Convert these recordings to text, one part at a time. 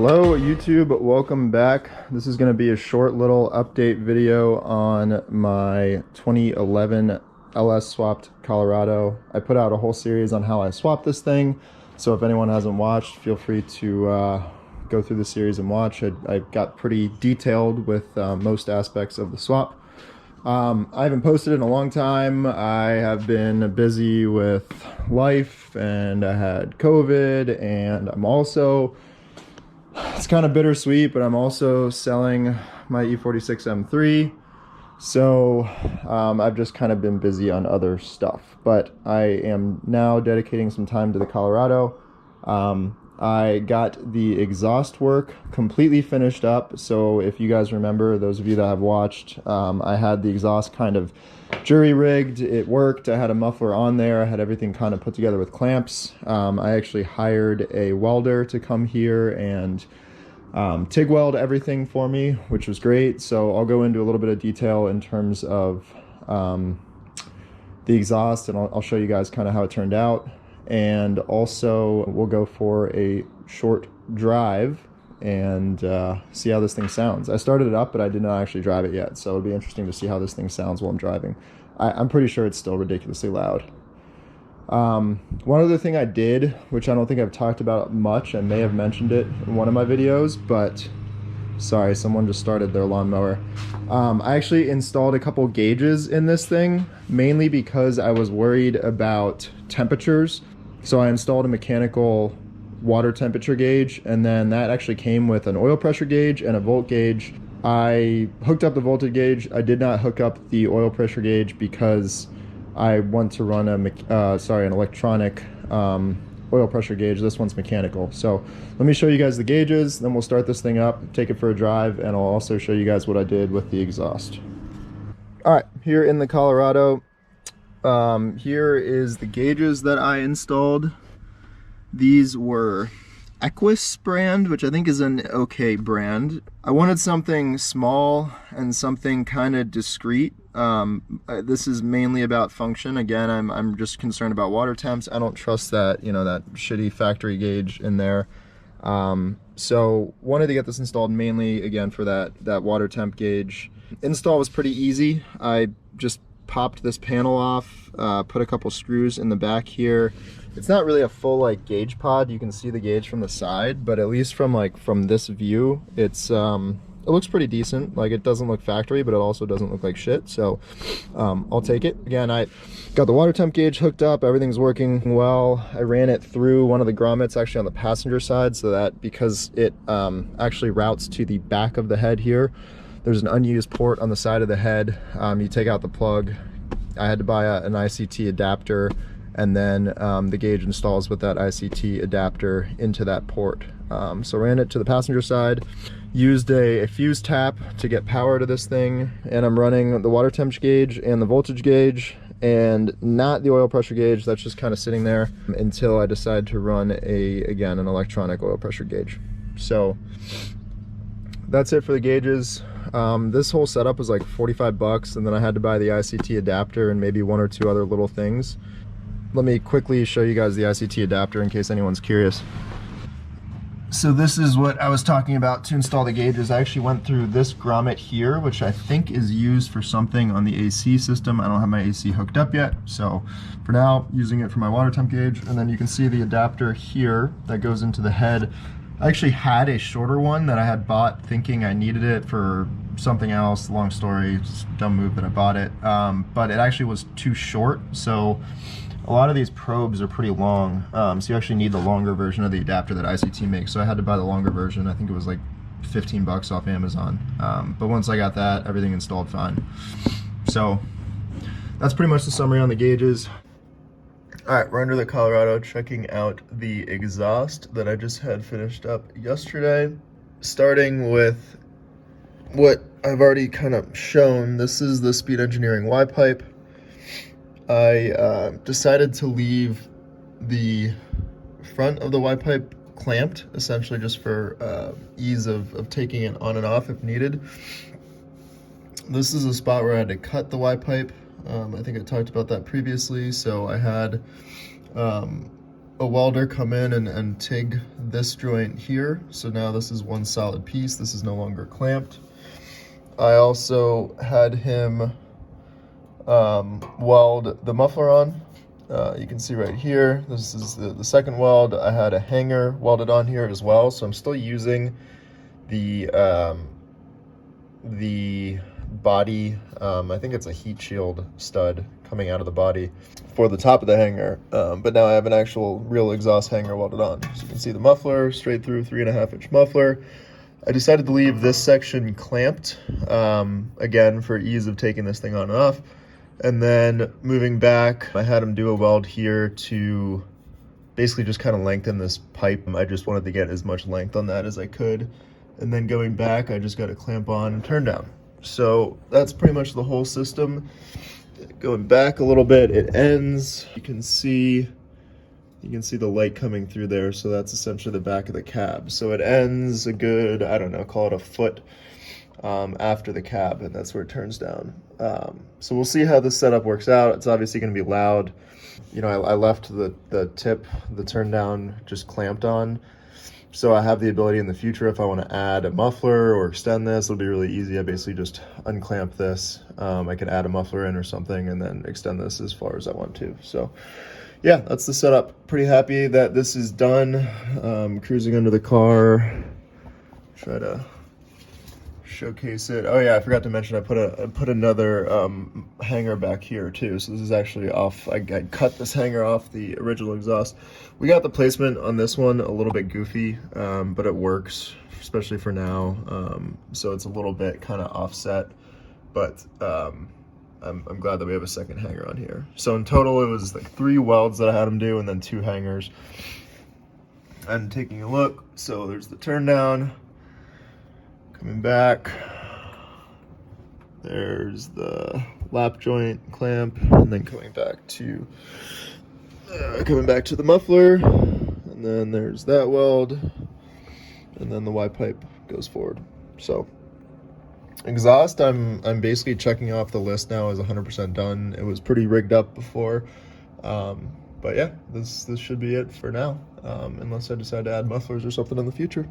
Hello YouTube, welcome back. This is going to be a short little update video on my 2011 LS swapped Colorado. I put out a whole series on how I swapped this thing, so if anyone hasn't watched, feel free to go through the series and watch. I got pretty detailed with most aspects of the swap. I haven't posted in a long time. I have been busy with life and I had COVID, and I'm also, it's kind of bittersweet, but I'm also selling my E46 M3. So I've just kind of been busy on other stuff, but I am now dedicating some time to the Colorado. I got the exhaust work completely finished up. So if you guys remember, those of you that have watched, I had the exhaust kind of jury rigged. It worked. I had a muffler on there. I had everything kind of put together with clamps. I actually hired a welder to come here and TIG weld everything for me, which was great. So I'll go into a little bit of detail in terms of the exhaust, and I'll show you guys kind of how it turned out. And also we'll go for a short drive and see how this thing sounds. I started it up, but I did not actually drive it yet, so it'll be interesting to see how this thing sounds while I'm driving. I'm pretty sure it's still ridiculously loud. One other thing I did, which I don't think I've talked about much, I may have mentioned it in one of my videos, but sorry, someone just started their lawnmower. I actually installed a couple gauges in this thing, mainly because I was worried about temperatures. So I installed a mechanical water temperature gauge, and then that actually came with an oil pressure gauge and a volt gauge. I hooked up the voltage gauge. I did not hook up the oil pressure gauge because I want to run an electronic oil pressure gauge. This one's mechanical. So let me show you guys the gauges, then we'll start this thing up, take it for a drive, and I'll also show you guys what I did with the exhaust. All right, here in the Colorado, here is the gauges that I installed. These were Equus brand, which I think is an okay brand. I wanted something small and something kind of discreet. This is mainly about function. Again, I'm just concerned about water temps. I don't trust that, that shitty factory gauge in there. So wanted to get this installed mainly, again, for that water temp gauge. Install was pretty easy. I just popped this panel off, put a couple screws in the back here. It's not really a full gauge pod. You can see the gauge from the side, but at least from this view, it looks pretty decent. It doesn't look factory, but it also doesn't look like shit. So I'll take it. Again, I got the water temp gauge hooked up. Everything's working well. I ran it through one of the grommets actually on the passenger side, so that because it actually routes to the back of the head here, there's an unused port on the side of the head. You take out the plug. I had to buy an ICT adapter, and then the gauge installs with that ICT adapter into that port. So ran it to the passenger side, used a fuse tap to get power to this thing, and I'm running the water temp gauge and the voltage gauge, and not the oil pressure gauge. That's just kind of sitting there until I decide to run an electronic oil pressure gauge. So that's it for the gauges. This whole setup was like 45 bucks, and then I had to buy the ICT adapter and maybe one or two other little things. Let me quickly show you guys the ICT adapter in case anyone's curious. So this is what I was talking about to install the gauges. I actually went through this grommet here, which I think is used for something on the AC system. I don't have my AC hooked up yet, so for now, using it for my water temp gauge. And then you can see the adapter here that goes into the head. I actually had a shorter one that I had bought thinking I needed it for something else. Long story, it's a dumb move that I bought it. But it actually was too short, so a lot of these probes are pretty long, so you actually need the longer version of the adapter that ICT makes. So I had to buy the longer version. I think it was like 15 bucks off Amazon. But once I got that, everything installed fine. So that's pretty much the summary on the gauges. All right, we're under the Colorado, checking out the exhaust that I just had finished up yesterday. Starting with what I've already kind of shown. This is the Speed Engineering Y-pipe. I decided to leave the front of the Y-pipe clamped, essentially just for ease of taking it on and off if needed. This is a spot where I had to cut the Y-pipe. I think I talked about that previously, so I had a welder come in and TIG this joint here. So now this is one solid piece. This is no longer clamped. I also had him weld the muffler on. You can see right here, this is the second weld. I had a hanger welded on here as well. So I'm still using the body, I think it's a heat shield stud coming out of the body for the top of the hanger, but now I have an actual real exhaust hanger welded on. So you can see the muffler straight through, 3.5-inch muffler. I decided to leave this section clamped, again, for ease of taking this thing on and off. And then moving back, I had him do a weld here to basically just kind of lengthen this pipe. I just wanted to get as much length on that as I could. And then going back, I just got a clamp on and turn down. So that's pretty much the whole system. Going back a little bit, it ends. You can see the light coming through there. So that's essentially the back of the cab. So it ends a good, I don't know, call it a foot after the cab, and that's where it turns down. So we'll see how this setup works out. It's obviously going to be loud. You know, I left the tip, the turn down, just clamped on. So I have the ability in the future, if I want to add a muffler or extend this, it'll be really easy. I basically just unclamp this. I could add a muffler in or something and then extend this as far as I want to. So yeah, that's the setup. Pretty happy that this is done. Cruising under the car, try to showcase it. Oh yeah, I forgot to mention I put another hanger back here too. So this is actually off. I cut this hanger off the original exhaust. We got the placement on this one a little bit goofy, but it works, especially for now. So it's a little bit kind of offset, but I'm glad that we have a second hanger on here. So in total, it was like 3 welds that I had him do, and then 2 hangers. And taking a look, so there's the turn down. Coming back, there's the lap joint clamp, and then coming back to the muffler, and then there's that weld, and then the Y pipe goes forward. So exhaust, I'm basically checking off the list now as 100% done. It was pretty rigged up before, but yeah, this should be it for now, unless I decide to add mufflers or something in the future.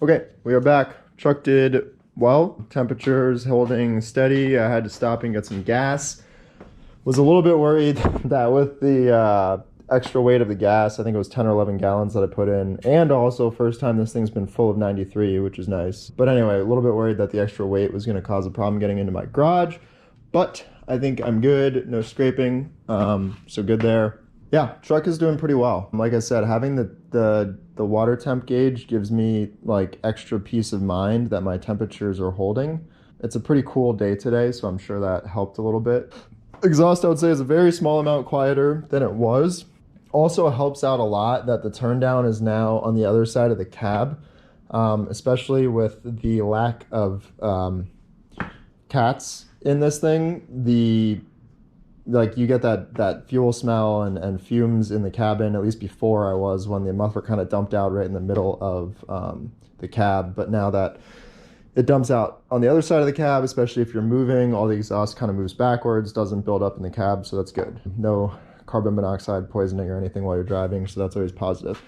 Okay, we are back. Truck did well. Temperatures holding steady. I had to stop and get some gas. Was a little bit worried that with the extra weight of the gas, I think it was 10 or 11 gallons that I put in, and also first time this thing's been full of 93, which is nice. But anyway, a little bit worried that the extra weight was going to cause a problem getting into my garage, but I think I'm good. No scraping, so good there. Yeah, truck is doing pretty well. Like I said, having the water temp gauge gives me like extra peace of mind that my temperatures are holding. It's a pretty cool day today, so I'm sure that helped a little bit. Exhaust, I would say, is a very small amount quieter than it was. Also helps out a lot that the turn down is now on the other side of the cab, especially with the lack of cats in this thing. You get that fuel smell and fumes in the cabin, at least before I was, when the muffler kind of dumped out right in the middle of the cab. But now that it dumps out on the other side of the cab, especially if you're moving, all the exhaust kind of moves backwards, doesn't build up in the cab, so that's good. No carbon monoxide poisoning or anything while you're driving, so that's always positive.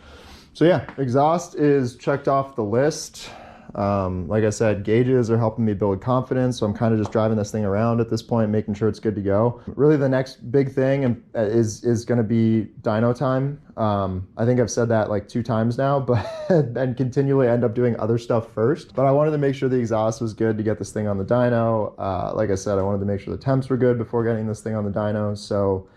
So yeah, exhaust is checked off the list. Like I said, gauges are helping me build confidence, so I'm kind of just driving this thing around at this point, making sure it's good to go. Really, the next big thing is going to be dyno time. I think I've said that like 2 times now, but and continually end up doing other stuff first. But I wanted to make sure the exhaust was good to get this thing on the dyno. Like I said, I wanted to make sure the temps were good before getting this thing on the dyno, so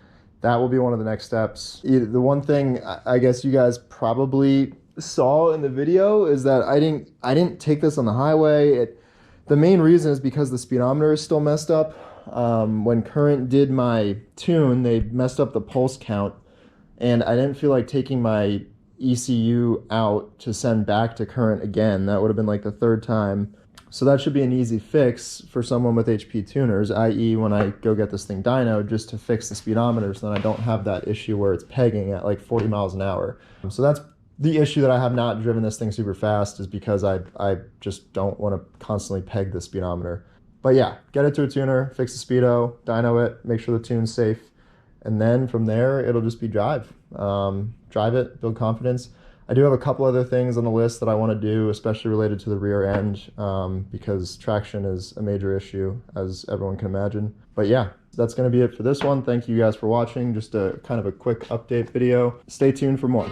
that will be one of the next steps. The one thing I guess you guys probably saw in the video is that I didn't take this on the highway. The main reason is because the speedometer is still messed up. When Current did my tune, they messed up the pulse count, and I didn't feel like taking my ECU out to send back to Current again. That would have been like the 3rd time. So that should be an easy fix for someone with HP tuners, i.e. when I go get this thing dyno, just to fix the speedometer so then I don't have that issue where it's pegging at like 40 miles an hour. So that's the issue that I have not driven this thing super fast, is because I just don't want to constantly peg the speedometer. But yeah, get it to a tuner, fix the speedo, dyno it, make sure the tune's safe, and then from there it'll just be drive. Drive it, build confidence. I do have a couple other things on the list that I want to do, especially related to the rear end, because traction is a major issue, as everyone can imagine. But yeah, that's going to be it for this one. Thank you guys for watching. Just a kind of a quick update video. Stay tuned for more.